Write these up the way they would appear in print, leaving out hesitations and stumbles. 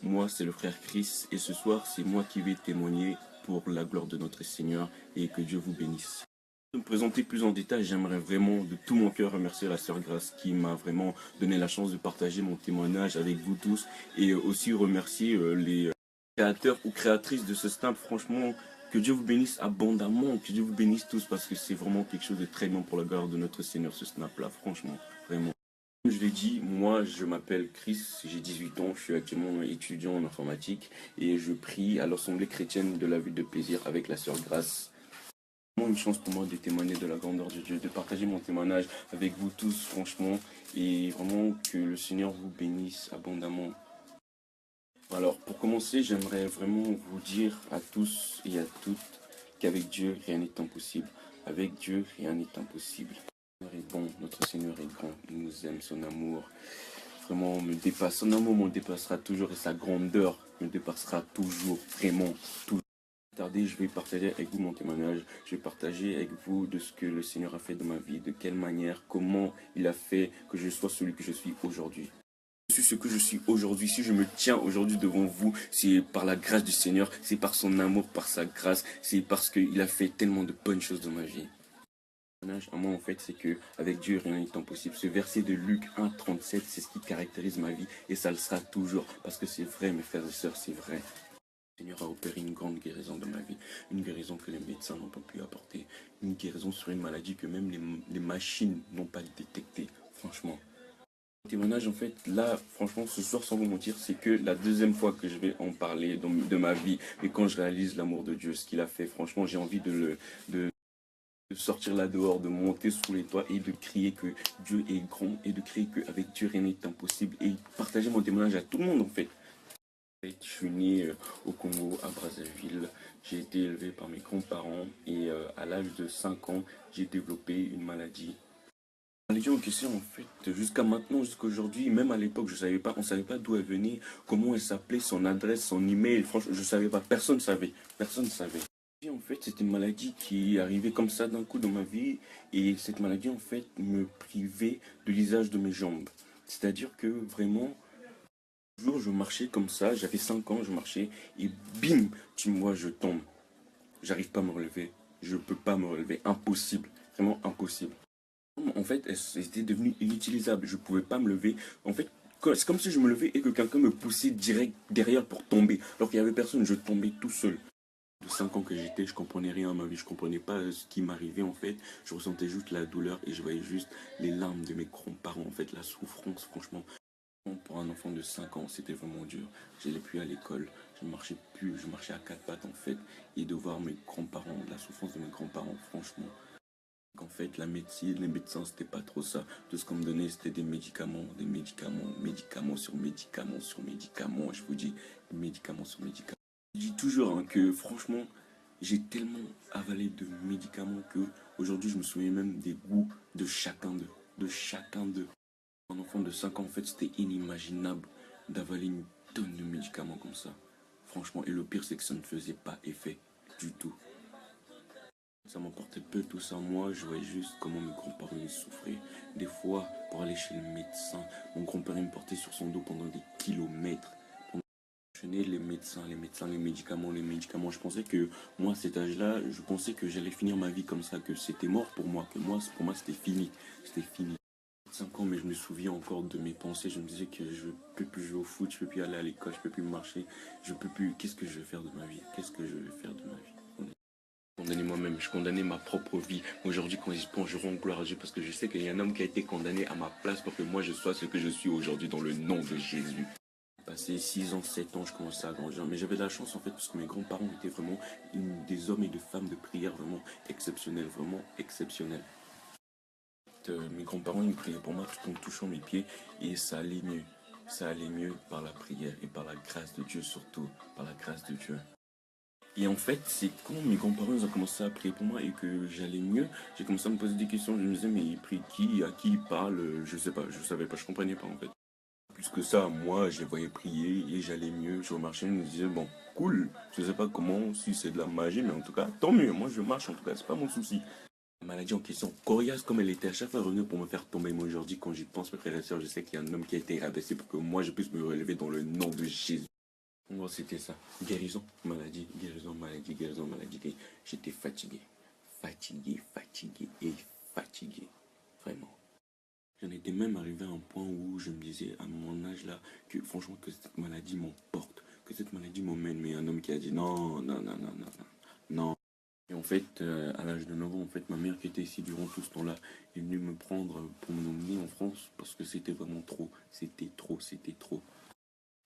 moi c'est le frère Chris et ce soir c'est moi qui vais témoigner pour la gloire de notre Seigneur et que Dieu vous bénisse. Pour me présenter plus en détail, j'aimerais vraiment de tout mon cœur remercier la sœur Grace qui m'a vraiment donné la chance de partager mon témoignage avec vous tous et aussi remercier les créateurs ou créatrices de ce snap. Franchement, que Dieu vous bénisse abondamment, que Dieu vous bénisse tous parce que c'est vraiment quelque chose de très bon pour la gloire de notre Seigneur ce snap là, franchement, vraiment. Comme je l'ai dit, moi je m'appelle Chris, j'ai 18 ans, je suis actuellement étudiant en informatique et je prie à l'Assemblée chrétienne de la ville de Plaisir avec la sœur Grace. C'est vraiment une chance pour moi de témoigner de la grandeur de Dieu, de partager mon témoignage avec vous tous franchement et vraiment que le Seigneur vous bénisse abondamment. Alors pour commencer, j'aimerais vraiment vous dire à tous et à toutes qu'avec Dieu rien n'est impossible. Avec Dieu rien n'est impossible. Notre Seigneur est bon, notre Seigneur est grand, il nous aime, son amour vraiment me dépasse. Son amour me dépassera toujours et sa grandeur me dépassera toujours, vraiment, toujours. Tardez, je vais partager avec vous mon témoignage. Je vais partager avec vous de ce que le Seigneur a fait dans ma vie, de quelle manière, comment il a fait que je sois celui que je suis aujourd'hui. Je suis ce que je suis aujourd'hui. Si je me tiens aujourd'hui devant vous, c'est par la grâce du Seigneur, c'est par son amour, par sa grâce, c'est parce qu'il a fait tellement de bonnes choses dans ma vie. À moi en fait c'est que avec Dieu rien n'est impossible. Ce verset de Luc 1,37 c'est ce qui caractérise ma vie et ça le sera toujours parce que c'est vrai mes frères et sœurs, c'est vrai. Le Seigneur a opéré une grande guérison dans ma vie, une guérison que les médecins n'ont pas pu apporter, une guérison sur une maladie que même les machines n'ont pas détectée, franchement. Mon témoignage en fait là franchement ce soir sans vous mentir c'est que la deuxième fois que je vais en parler de ma vie et quand je réalise l'amour de Dieu, ce qu'il a fait, franchement j'ai envie de sortir là dehors, de monter sous les toits et de crier que Dieu est grand et de crier qu'avec Dieu rien n'est impossible et partager mon témoignage à tout le monde en fait. Je suis né au Congo, à Brazzaville. J'ai été élevé par mes grands-parents et à l'âge de 5 ans, j'ai développé une maladie. La maladie en question en fait, jusqu'à maintenant, jusqu'à aujourd'hui, même à l'époque, je savais pas, on ne savait pas d'où elle venait, comment elle s'appelait, son adresse, son email. Franchement, je ne savais pas, personne ne savait, personne ne savait. Et en fait, c'est une maladie qui est arrivée comme ça d'un coup dans ma vie et cette maladie en fait me privait de l'usage de mes jambes. C'est-à-dire que vraiment, un jour je marchais comme ça, j'avais 5 ans, je marchais et bim, tu me vois, je tombe. J'arrive pas à me relever, je peux pas me relever, impossible, vraiment impossible. En fait, c'était devenu inutilisable, je pouvais pas me lever. En fait, c'est comme si je me levais et que quelqu'un me poussait direct derrière pour tomber. Alors qu'il y avait personne, je tombais tout seul. De 5 ans que j'étais, je comprenais rien à ma vie, je comprenais pas ce qui m'arrivait en fait. Je ressentais juste la douleur et je voyais juste les larmes de mes grands-parents en fait, la souffrance franchement. Pour un enfant de 5 ans, c'était vraiment dur. J'allais plus à l'école, je marchais plus, je marchais à quatre pattes en fait. Et de voir mes grands-parents, la souffrance de mes grands-parents franchement. En fait, la médecine, les médecins, c'était pas trop ça. Tout ce qu'on me donnait, c'était des médicaments, médicaments sur médicaments sur médicaments. Je vous dis, médicaments sur médicaments. Je dis toujours hein, que franchement, j'ai tellement avalé de médicaments que aujourd'hui je me souviens même des goûts de chacun d'eux. De chacun d'eux. Un enfant de 5 ans, en fait, c'était inimaginable d'avaler une tonne de médicaments comme ça. Franchement, et le pire, c'est que ça ne faisait pas effet du tout. Ça m'emportait peu tout ça. Moi, je voyais juste comment mes grands-parents souffraient. Des fois, pour aller chez le médecin, mon grand-père me portait sur son dos pendant des kilomètres. Les médecins, les médicaments. Je pensais que moi, à cet âge-là, je pensais que j'allais finir ma vie comme ça, que c'était mort pour moi, que moi, pour moi, c'était fini. C'était fini. 5 ans, mais je me souviens encore de mes pensées. Je me disais que je peux plus jouer au foot, je peux plus aller à l'école, je peux plus marcher, je peux plus. Qu'est-ce que je vais faire de ma vie? Qu'est-ce que je vais faire de ma vie? Je condamnais moi-même, je condamnais ma propre vie. Aujourd'hui, quand j'y pense, je rends gloire à Dieu parce que je sais qu'il y a un homme qui a été condamné à ma place pour que moi je sois ce que je suis aujourd'hui dans le nom de Jésus. Passé 6 ans, 7 ans, je commençais à grandir. Mais j'avais de la chance en fait parce que mes grands-parents étaient vraiment des hommes et des femmes de prière vraiment exceptionnels, vraiment exceptionnels. Mes grands-parents ils priaient pour moi tout en touchant mes pieds et ça allait mieux. Ça allait mieux par la prière et par la grâce de Dieu surtout, par la grâce de Dieu. Et en fait, c'est quand mes grands-parents ont commencé à prier pour moi et que j'allais mieux, j'ai commencé à me poser des questions. Je me disais, mais il prie qui, à qui il parle, je sais pas, je savais pas, je comprenais pas en fait. Plus que ça, moi, je les voyais prier et j'allais mieux. Je remarchais, je me disais, bon, cool, je sais pas comment, si c'est de la magie, mais en tout cas, tant mieux, moi je marche en tout cas, c'est pas mon souci. La maladie en question, coriace comme elle était, à chaque fois revenue pour me faire tomber. Moi aujourd'hui, quand j'y pense, mes frères et sœurs, je sais qu'il y a un homme qui a été rabaissé pour que moi je puisse me relever dans le nom de Jésus. En gros, c'était ça. Guérison, maladie, guérison, maladie, guérison, maladie. J'étais fatigué. Fatigué, fatigué et fatigué. Vraiment. J'en étais même arrivé à un point où je me disais à mon âge là que franchement que cette maladie m'emporte, que cette maladie m'emmène. Mais un homme qui a dit non, non, non, non, non, non, non. Et en fait, à l'âge de 9 ans, en fait, ma mère qui était ici durant tout ce temps-là est venue me prendre pour m'emmener en France parce que c'était vraiment trop. C'était trop, c'était trop.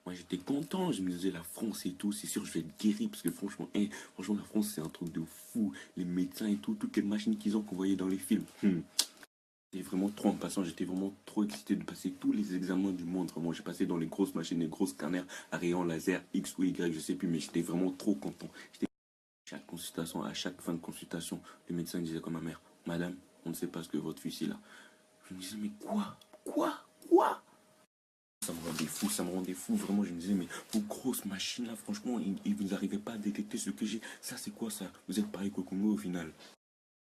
Moi j'étais content, je me disais la France et tout, c'est sûr je vais être guéri parce que franchement, franchement la France c'est un truc de fou, les médecins et tout, toutes les machines qu'ils ont qu'on voyait dans les films. J'étais vraiment trop impatient, j'étais vraiment trop excité de passer tous les examens du monde. Vraiment, j'ai passé dans les grosses machines, les gros scanners, à rayon laser, X ou Y, je sais plus, mais j'étais vraiment trop content. Chaque consultation, à chaque fin de consultation, le médecin disait comme ma mère, Madame, on ne sait pas ce que votre fils est là. Je me disais, mais quoi? Quoi? Ça me rendait fou, ça me rendait fou. Vraiment, je me disais, mais vos grosses machines là, franchement, vous n'arrivez pas à détecter ce que j'ai. Ça, c'est quoi ça? Vous êtes pareil qu'au Congo au final.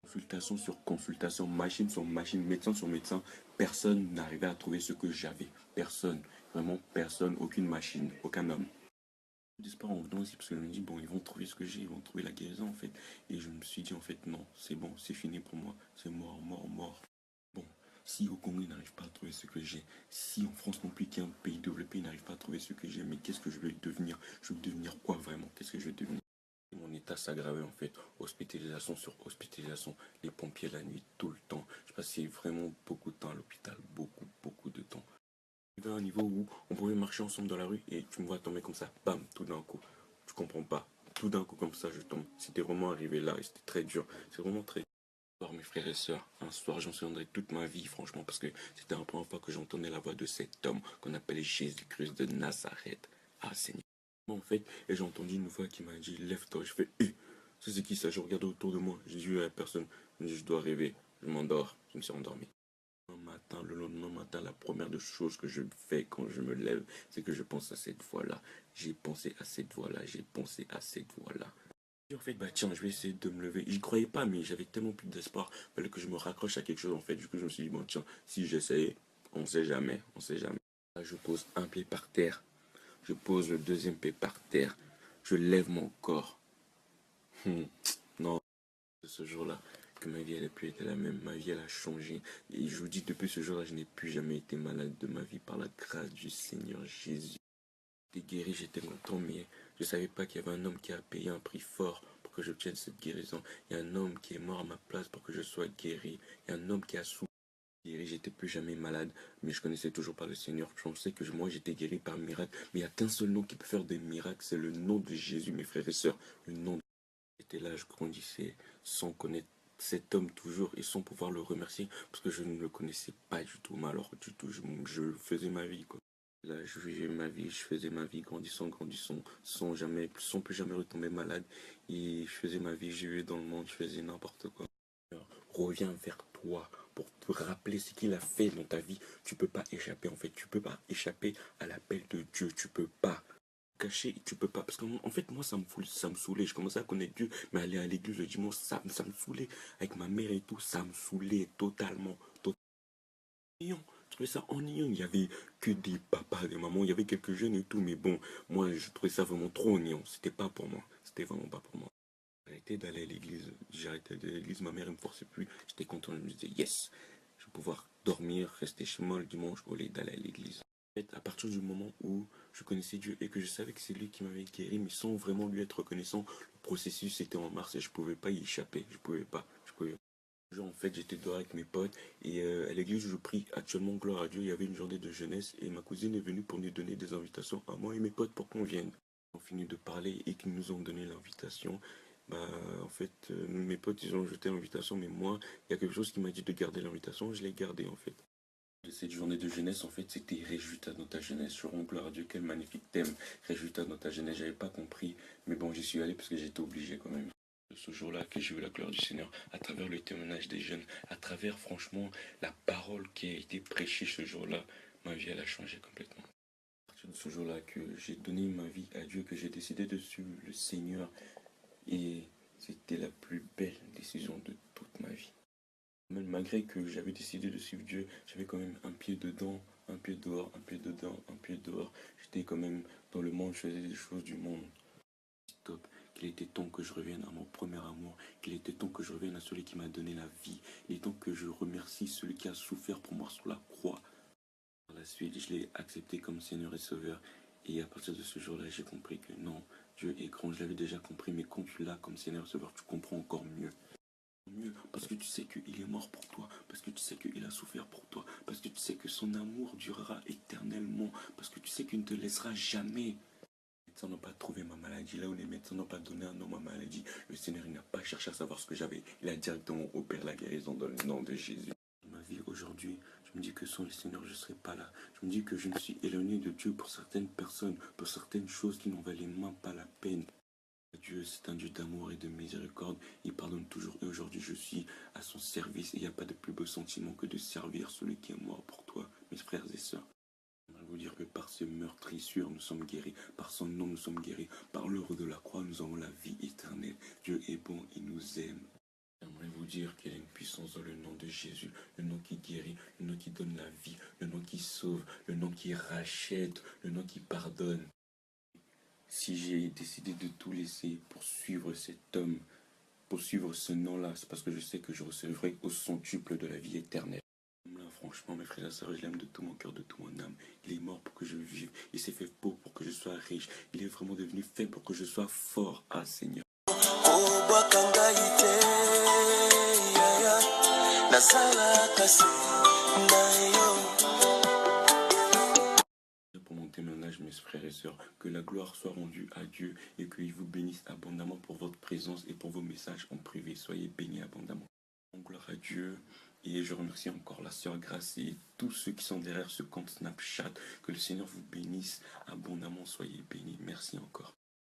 Consultation sur consultation, machine sur machine, médecin sur médecin, personne n'arrivait à trouver ce que j'avais. Personne, vraiment personne, aucune machine, aucun homme. J'espère en venant ici parce que je me dis, bon, ils vont trouver ce que j'ai, ils vont trouver la guérison en fait. Et je me suis dit, en fait, non, c'est bon, c'est fini pour moi, c'est mort, mort, mort. Bon, si au Congo ils n'arrivent pas à trouver ce que j'ai, si en France non plus, qui est un pays développé, ils n'arrivent pas à trouver ce que j'ai, mais qu'est-ce que je vais devenir? Je vais devenir quoi vraiment? Qu'est-ce que je vais devenir? Mon état s'aggravait en fait, hospitalisation sur hospitalisation, les pompiers la nuit, tout le temps. Je passais vraiment beaucoup de temps à l'hôpital, beaucoup, beaucoup de temps. Il y avait un niveau où on pouvait marcher ensemble dans la rue et tu me vois tomber comme ça, bam, tout d'un coup. Tu comprends pas. Tout d'un coup comme ça, je tombe. C'était vraiment arrivé là et c'était très dur. C'est vraiment très dur. Mes frères et sœurs, un soir j'en souviendrai toute ma vie franchement parce que c'était la première fois que j'entendais la voix de cet homme qu'on appelait Jésus-Christ de Nazareth. Ah Seigneur. Bon, en fait, et j'ai entendu une voix qui m'a dit lève-toi. Je fais c'est qui ça? Je regarde autour de moi. J'ai dit personne. Je dis je dois rêver. Je m'endors. Je me suis endormi. Le lendemain matin, la première des choses que je fais quand je me lève, c'est que je pense à cette voix-là. J'ai pensé à cette voix-là. J'ai pensé à cette voix-là. Et en fait, bah tiens, je vais essayer de me lever. J'y croyais pas, mais j'avais tellement plus d'espoir. Il fallait que je me raccroche à quelque chose en fait. Du coup, je me suis dit, bon, tiens, si j'essayais, on sait jamais. On sait jamais. Là, je pose un pied par terre. Je pose le deuxième pied par terre. Je lève mon corps. Non, ce jour-là, que ma vie elle a pu être la même, ma vie elle a changé. Et je vous dis, depuis ce jour-là, je n'ai plus jamais été malade de ma vie par la grâce du Seigneur Jésus. J'étais guéri, j'étais content, mais je ne savais pas qu'il y avait un homme qui a payé un prix fort pour que j'obtienne cette guérison. Il y a un homme qui est mort à ma place pour que je sois guéri. Il y a un homme qui a souffert. Guéri, j'étais plus jamais malade, mais je connaissais toujours pas le Seigneur. Je pensais que moi j'étais guéri par miracle, mais il y a qu'un seul nom qui peut faire des miracles, c'est le nom de Jésus, mes frères et sœurs. Le nom de J'étais là, je grandissais sans connaître cet homme toujours et sans pouvoir le remercier parce que je ne le connaissais pas du tout, mais alors du tout, je faisais ma vie quoi. Là, je vivais ma vie, je faisais ma vie, grandissant, grandissant, sans plus jamais retomber malade. Et je faisais ma vie, je vivais dans le monde, je faisais n'importe quoi. Reviens vers toi pour te rappeler ce qu'il a fait dans ta vie. Tu peux pas échapper en fait, tu peux pas échapper à l'appel de Dieu, tu peux pas cacher, tu peux pas. Parce qu'en fait, moi, ça me saoulait. Je commençais à connaître Dieu, mais aller à l'église le dimanche, ça me saoulait. Avec ma mère et tout, ça me saoulait totalement. Ennuyant. Je trouvais ça ennuyant. Il y avait que des papas, des mamans, il y avait quelques jeunes et tout, mais bon, moi, je trouvais ça vraiment trop ennuyant. C'était pas pour moi. C'était vraiment pas pour moi. J'ai arrêté d'aller à l'église. J'ai arrêté d'aller à l'église. Ma mère ne me forçait plus. J'étais content. Je me disais, yes, je vais pouvoir dormir, rester chez moi le dimanche au lieu d'aller à l'église. En fait, à partir du moment où je connaissais Dieu et que je savais que c'est lui qui m'avait guéri, mais sans vraiment lui être reconnaissant, le processus était en marche et je pouvais pas y échapper. Je pouvais pas. Je pouvais pas. Un jour, en fait, j'étais dehors avec mes potes et à l'église où je prie actuellement, gloire à Dieu, il y avait une journée de jeunesse et ma cousine est venue pour nous donner des invitations à moi et mes potes pour qu'on vienne. On finit de parler et qu'ils nous ont donné l'invitation. Bah, en fait, mes potes, ils ont jeté l'invitation, mais moi, il y a quelque chose qui m'a dit de garder l'invitation, je l'ai gardée en fait. De cette journée de jeunesse, en fait, c'était résultat dans ta jeunesse. Je rends gloire à Dieu, quel magnifique thème. Résultat dans ta jeunesse, j'avais pas compris, mais bon, j'y suis allé parce que j'étais obligé quand même. Ce jour-là que j'ai eu la gloire du Seigneur, à travers le témoignage des jeunes, à travers franchement la parole qui a été prêchée ce jour-là, ma vie elle a changé complètement. À partir de ce jour-là que j'ai donné ma vie à Dieu, que j'ai décidé de suivre le Seigneur, et c'était la plus belle décision de toute ma vie. Même malgré que j'avais décidé de suivre Dieu, j'avais quand même un pied dedans, un pied dehors, un pied dedans, un pied dehors. J'étais quand même dans le monde, je faisais des choses du monde. Stop. Qu'il était temps que je revienne à mon premier amour, qu'il était temps que je revienne à celui qui m'a donné la vie. Il est temps que je remercie celui qui a souffert pour moi sur la croix. Par la suite, je l'ai accepté comme Seigneur et Sauveur. Et à partir de ce jour-là, j'ai compris que non, Dieu est grand. Je l'avais déjà compris, mais quand tu l'as comme Seigneur et Sauveur, tu comprends encore mieux. Mieux, parce que tu sais qu'il est mort pour toi, parce que tu sais qu'il a souffert pour toi, parce que tu sais que son amour durera éternellement, parce que tu sais qu'il ne te laissera jamais. Les médecins n'ont pas trouvé ma maladie, là où les médecins n'ont pas donné un nom à ma maladie, le Seigneur il n'a pas cherché à savoir ce que j'avais, il a directement opéré la guérison dans le nom de Jésus. Ma vie aujourd'hui, je me dis que sans le Seigneur je ne serais pas là, je me dis que je me suis éloigné de Dieu pour certaines personnes, pour certaines choses qui n'en valaient même pas la peine. Dieu, c'est un Dieu d'amour et de miséricorde. Il pardonne toujours. Et aujourd'hui, je suis à son service. Et il n'y a pas de plus beau sentiment que de servir celui qui est mort pour toi, mes frères et sœurs. J'aimerais vous dire que par ses meurtrissures, nous sommes guéris. Par son nom, nous sommes guéris. Par l'œuvre de la croix, nous avons la vie éternelle. Dieu est bon, il nous aime. J'aimerais vous dire qu'il y a une puissance dans le nom de Jésus, le nom qui guérit, le nom qui donne la vie, le nom qui sauve, le nom qui rachète, le nom qui pardonne. Si j'ai décidé de tout laisser pour suivre cet homme, pour suivre ce nom-là, c'est parce que je sais que je recevrai au centuple de la vie éternelle. Là, franchement, mes frères et sœurs, je l'aime de tout mon cœur, de toute mon âme. Il est mort pour que je vive. Il s'est fait pauvre pour que je sois riche. Il est vraiment devenu faible pour que je sois fort. Ah, Seigneur. Pour mon témoignage, mes frères et sœurs, que la gloire soit rendue à Dieu et qu'il vous bénisse abondamment pour votre présence et pour vos messages en privé. Soyez bénis abondamment. Gloire à Dieu. Et je remercie encore la sœur Grace et tous ceux qui sont derrière ce compte Snapchat. Que le Seigneur vous bénisse abondamment. Soyez bénis. Merci encore.